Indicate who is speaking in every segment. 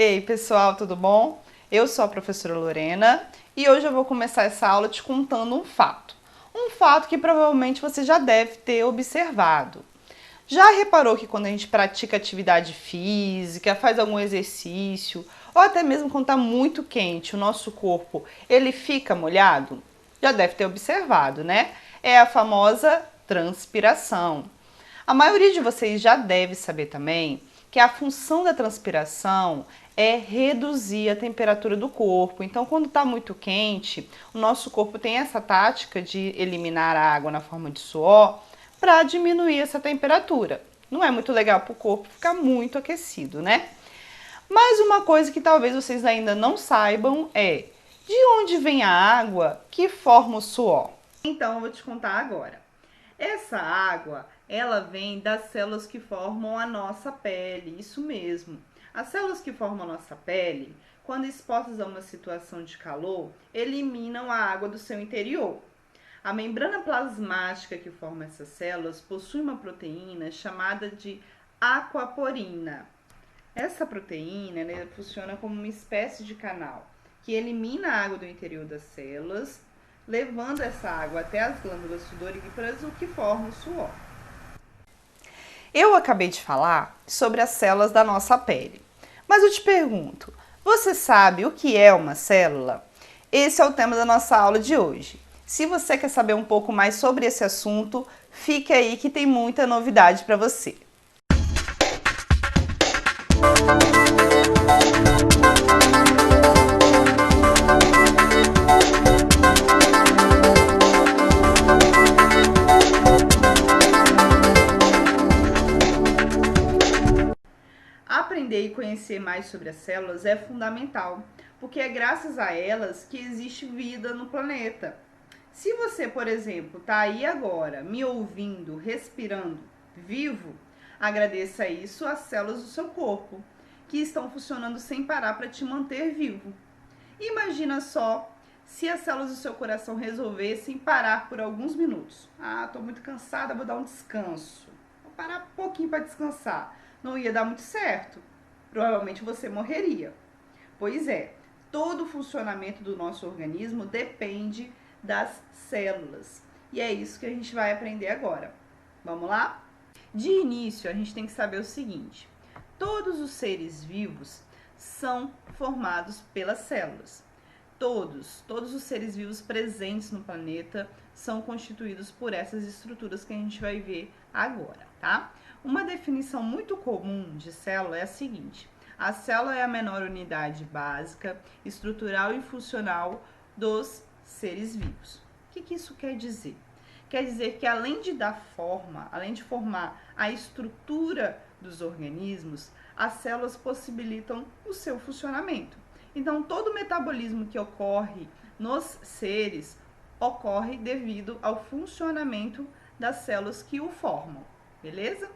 Speaker 1: Ei, pessoal, tudo bom? Eu sou a professora Lorena e hoje eu vou começar essa aula te contando um fato. Um fato que provavelmente você já deve ter observado. Já reparou que quando a gente pratica atividade física, faz algum exercício, ou até mesmo quando está muito quente, o nosso corpo, ele fica molhado? Já deve ter observado, né? É a famosa transpiração. A maioria de vocês já deve saber também que a função da transpiração é reduzir a temperatura do corpo. Então, quando está muito quente, o nosso corpo tem essa tática de eliminar a água na forma de suor para diminuir essa temperatura. Não é muito legal para o corpo ficar muito aquecido, né? Mas uma coisa que talvez vocês ainda não saibam é de onde vem a água que forma o suor. Então, eu vou te contar agora. Essa água, ela vem das células que formam a nossa pele, isso mesmo. As células que formam a nossa pele, quando expostas a uma situação de calor, eliminam a água do seu interior. A membrana plasmática que forma essas células possui uma proteína chamada de aquaporina. Essa proteína, né, funciona como uma espécie de canal que elimina a água do interior das células, levando essa água até as glândulas sudoríparas, o que forma o suor. Eu acabei de falar sobre as células da nossa pele, mas eu te pergunto, você sabe o que é uma célula? Esse é o tema da nossa aula de hoje. Se você quer saber um pouco mais sobre esse assunto, fique aí que tem muita novidade para você. Aprender e conhecer mais sobre as células é fundamental, porque é graças a elas que existe vida no planeta. Se você, por exemplo, está aí agora me ouvindo, respirando, vivo, agradeça isso às células do seu corpo, que estão funcionando sem parar para te manter vivo. Imagina só se as células do seu coração resolvessem parar por alguns minutos. Ah, estou muito cansada, vou dar um descanso. Vou parar um pouquinho para descansar. Não ia dar muito certo. Provavelmente você morreria. Pois é, todo o funcionamento do nosso organismo depende das células. E é isso que a gente vai aprender agora. Vamos lá? De início, a gente tem que saber o seguinte: todos os seres vivos são formados pelas células. Todos os seres vivos presentes no planeta são constituídos por essas estruturas que a gente vai ver agora, tá? Uma definição muito comum de célula é a seguinte: a célula é a menor unidade básica, estrutural e funcional dos seres vivos. O que isso quer dizer? Quer dizer que além de dar forma, além de formar a estrutura dos organismos, as células possibilitam o seu funcionamento. Então, todo o metabolismo que ocorre nos seres ocorre devido ao funcionamento das células que o formam, beleza?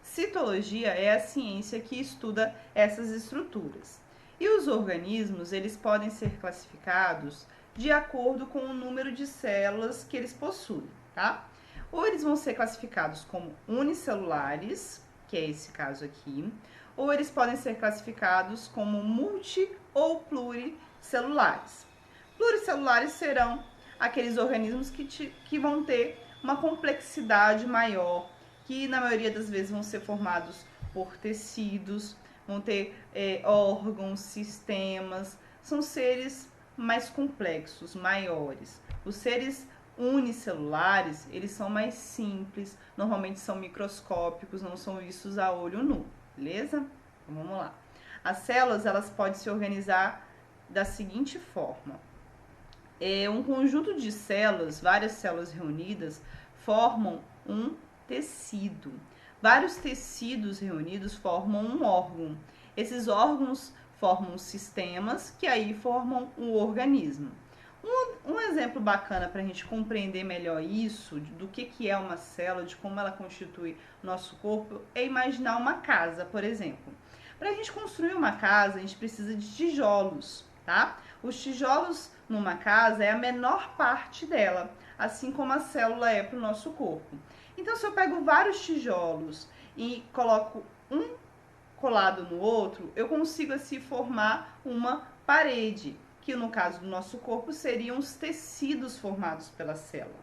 Speaker 1: Citologia é a ciência que estuda essas estruturas. E os organismos, eles podem ser classificados de acordo com o número de células que eles possuem, tá? Ou eles vão ser classificados como unicelulares, que é esse caso aqui, ou eles podem ser classificados como multi ou pluricelulares. Pluricelulares serão aqueles organismos que vão ter uma complexidade maior, que na maioria das vezes vão ser formados por tecidos, vão ter órgãos, sistemas, são seres mais complexos, maiores. Os seres unicelulares, eles são mais simples, normalmente são microscópicos, não são vistos a olho nu, beleza? Então, vamos lá. As células, elas podem se organizar da seguinte forma: um conjunto de células, várias células reunidas, formam um tecido. Vários tecidos reunidos formam um órgão. Esses órgãos formam sistemas que aí formam um organismo. Um exemplo bacana para a gente compreender melhor isso, do que é uma célula, de como ela constitui nosso corpo, é imaginar uma casa, por exemplo. Para a gente construir uma casa, a gente precisa de tijolos, tá? Os tijolos numa casa é a menor parte dela, assim como a célula é para o nosso corpo. Então, se eu pego vários tijolos e coloco um colado no outro, eu consigo assim formar uma parede, que no caso do nosso corpo seriam os tecidos formados pela célula.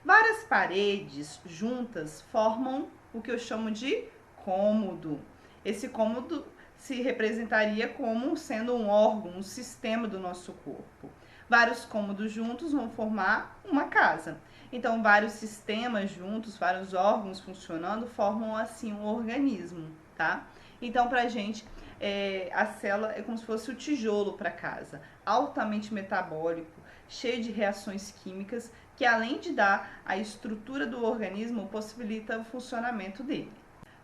Speaker 1: Várias paredes juntas formam o que eu chamo de cômodo. Esse cômodo se representaria como sendo um órgão, um sistema do nosso corpo. Vários cômodos juntos vão formar uma casa. Então, vários sistemas juntos, vários órgãos funcionando, formam assim um organismo, tá? Então, pra gente, a célula é como se fosse o tijolo para casa, altamente metabólico, cheio de reações químicas, que além de dar a estrutura do organismo, possibilita o funcionamento dele.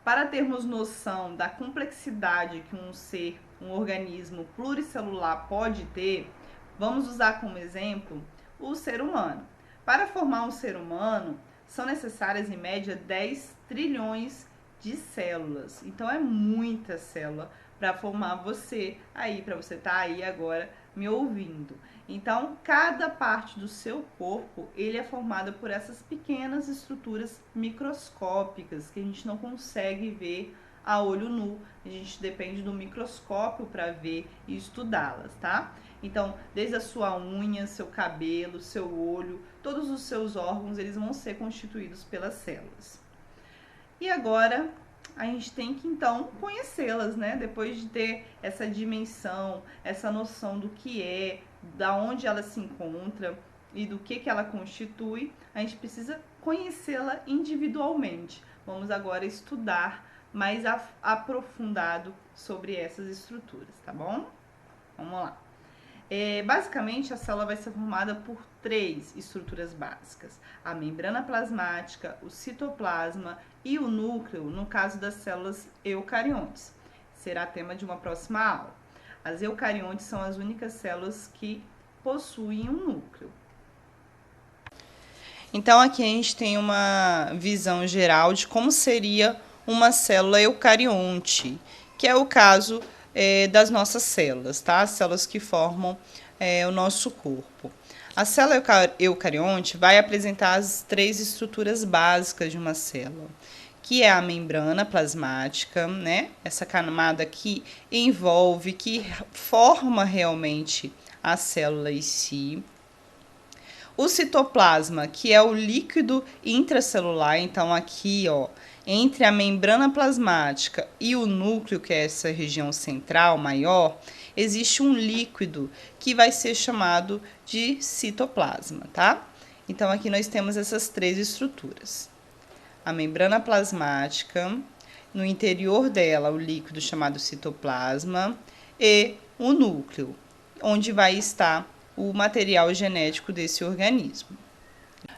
Speaker 1: Para termos noção da complexidade que um organismo pluricelular pode ter, vamos usar como exemplo o ser humano. Para formar um ser humano, são necessárias em média 10 trilhões de células. Então é muita célula para formar você aí, para você estar aí agora me ouvindo. Então, cada parte do seu corpo, ele é formado por essas pequenas estruturas microscópicas que a gente não consegue ver a olho nu. A gente depende do microscópio para ver e estudá-las, tá? Então, desde a sua unha, seu cabelo, seu olho, todos os seus órgãos, eles vão ser constituídos pelas células. E agora, a gente tem que então conhecê-las, né? Depois de ter essa dimensão, essa noção do que é, da onde ela se encontra e do que ela constitui, a gente precisa conhecê-la individualmente. Vamos agora estudar mais aprofundado sobre essas estruturas, tá bom? Vamos lá. Basicamente, a célula vai ser formada por 3 estruturas básicas: a membrana plasmática, o citoplasma e o núcleo, no caso das células eucariontes. Será tema de uma próxima aula. As eucariontes são as únicas células que possuem um núcleo. Então, aqui a gente tem uma visão geral de como seria uma célula eucarionte, que é o caso das nossas células, tá? As células que formam o nosso corpo. A célula eucarionte vai apresentar as 3 estruturas básicas de uma célula, que é a membrana plasmática, né? Essa camada que envolve, que forma realmente a célula em si. O citoplasma, que é o líquido intracelular, então aqui, ó, entre a membrana plasmática e o núcleo, que é essa região central maior, existe um líquido que vai ser chamado de citoplasma, tá? Então, aqui nós temos essas 3 estruturas. A membrana plasmática, no interior dela, o líquido chamado citoplasma e o núcleo, onde vai estar o material genético desse organismo.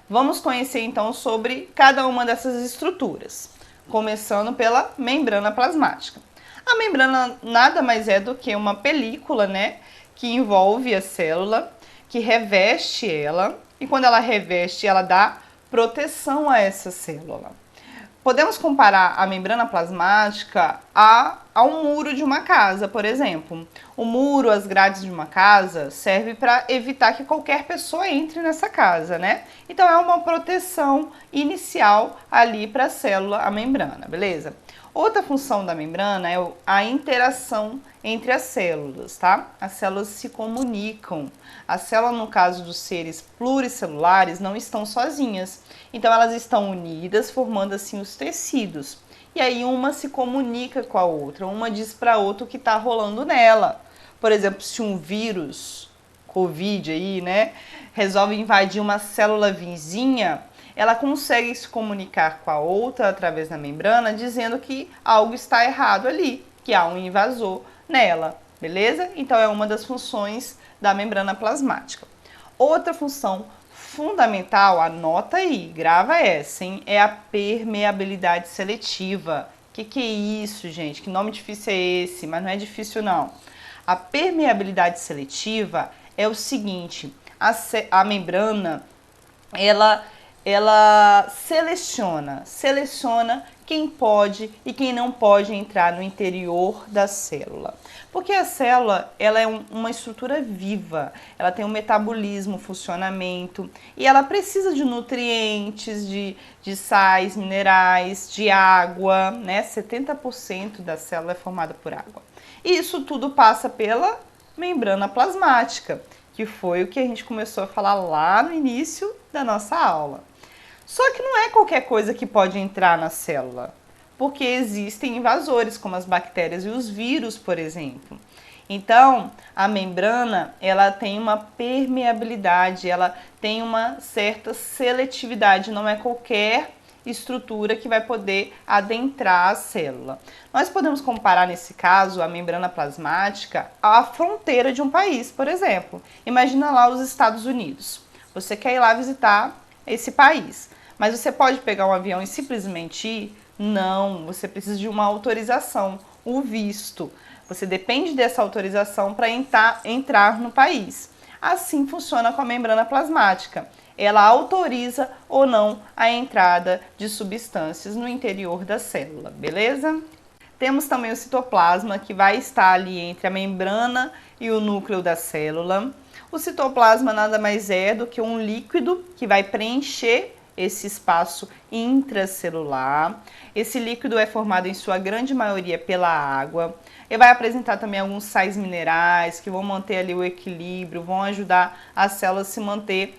Speaker 1: Vamos conhecer então sobre cada uma dessas estruturas, começando pela membrana plasmática. A membrana nada mais é do que uma película, né, que envolve a célula, que reveste ela, e quando ela reveste, ela dá proteção a essa célula. Podemos comparar a membrana plasmática a um muro de uma casa, por exemplo. O muro, as grades de uma casa, serve para evitar que qualquer pessoa entre nessa casa, né? Então, é uma proteção inicial ali para a célula, a membrana, beleza? Outra função da membrana é a interação entre as células, tá? As células se comunicam. As células, no caso dos seres pluricelulares, não estão sozinhas. Então, elas estão unidas, formando assim os tecidos. E aí, uma se comunica com a outra, uma diz para a outra o que está rolando nela. Por exemplo, se um vírus, Covid aí, né, resolve invadir uma célula vizinha, ela consegue se comunicar com a outra através da membrana, dizendo que algo está errado ali, que há um invasor nela, beleza? Então, é uma das funções da membrana plasmática. Outra função fundamental, anota aí, grava essa, hein? É a permeabilidade seletiva. Que é isso, gente? Que nome difícil é esse? Mas não é difícil, não. A permeabilidade seletiva é o seguinte: a membrana, ela seleciona quem pode e quem não pode entrar no interior da célula. Porque a célula, ela é uma estrutura viva, ela tem um metabolismo, funcionamento, e ela precisa de nutrientes, de sais, minerais, de água, né? 70% da célula é formada por água. E isso tudo passa pela membrana plasmática, que foi o que a gente começou a falar lá no início da nossa aula. Só que não é qualquer coisa que pode entrar na célula, porque existem invasores, como as bactérias e os vírus, por exemplo. Então, a membrana, ela tem uma permeabilidade, ela tem uma certa seletividade, não é qualquer estrutura que vai poder adentrar a célula. Nós podemos comparar, nesse caso, a membrana plasmática à fronteira de um país, por exemplo. Imagina lá os Estados Unidos. Você quer ir lá visitar esse país, mas você pode pegar um avião e simplesmente ir? Não, você precisa de uma autorização, o visto. Você depende dessa autorização para entrar no país. Assim funciona com a membrana plasmática. Ela autoriza ou não a entrada de substâncias no interior da célula, beleza? Temos também o citoplasma, que vai estar ali entre a membrana e o núcleo da célula. O citoplasma nada mais é do que um líquido que vai preencher esse espaço intracelular. Esse líquido é formado em sua grande maioria pela água. Ele vai apresentar também alguns sais minerais que vão manter ali o equilíbrio, vão ajudar a célula a se manter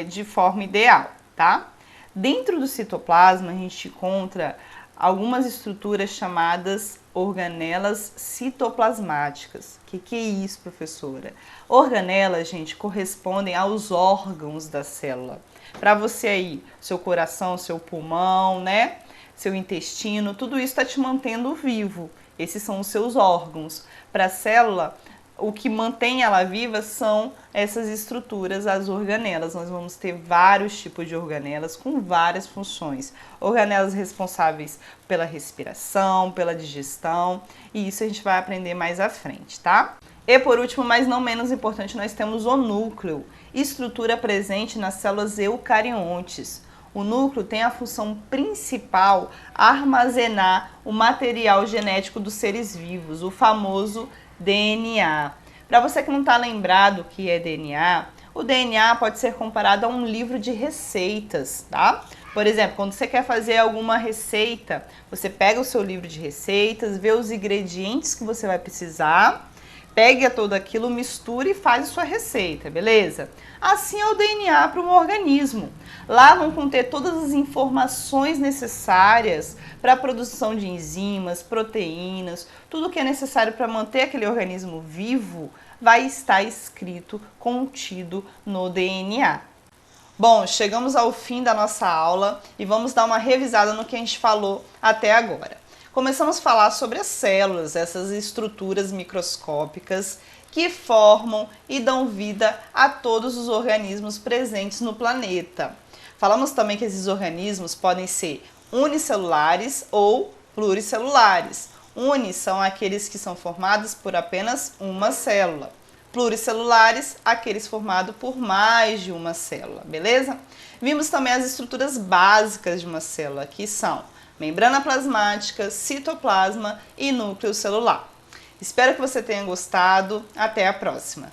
Speaker 1: de forma ideal, tá? Dentro do citoplasma a gente encontra algumas estruturas chamadas organelas citoplasmáticas. Que é isso, professora? Organelas, gente, correspondem aos órgãos da célula. Para você aí, seu coração, seu pulmão, né? Seu intestino, tudo isso está te mantendo vivo. Esses são os seus órgãos. Para a célula, o que mantém ela viva são essas estruturas, as organelas. Nós vamos ter vários tipos de organelas com várias funções. Organelas responsáveis pela respiração, pela digestão, e isso a gente vai aprender mais à frente, tá? E por último, mas não menos importante, nós temos o núcleo, estrutura presente nas células eucariontes. O núcleo tem a função principal armazenar o material genético dos seres vivos, o famoso DNA. Para você que não está lembrado o que é DNA, o DNA pode ser comparado a um livro de receitas, tá? Por exemplo, quando você quer fazer alguma receita, você pega o seu livro de receitas, vê os ingredientes que você vai precisar, pega tudo aquilo, mistura e faz a sua receita, beleza? Assim é o DNA para um organismo. Lá vão conter todas as informações necessárias para a produção de enzimas, proteínas, tudo que é necessário para manter aquele organismo vivo vai estar escrito, contido no DNA. Bom, chegamos ao fim da nossa aula e vamos dar uma revisada no que a gente falou até agora. Começamos a falar sobre as células, essas estruturas microscópicas que formam e dão vida a todos os organismos presentes no planeta. Falamos também que esses organismos podem ser unicelulares ou pluricelulares. Uni são aqueles que são formados por apenas uma célula. Pluricelulares, aqueles formados por mais de uma célula, beleza? Vimos também as estruturas básicas de uma célula, que são membrana plasmática, citoplasma e núcleo celular. Espero que você tenha gostado. Até a próxima!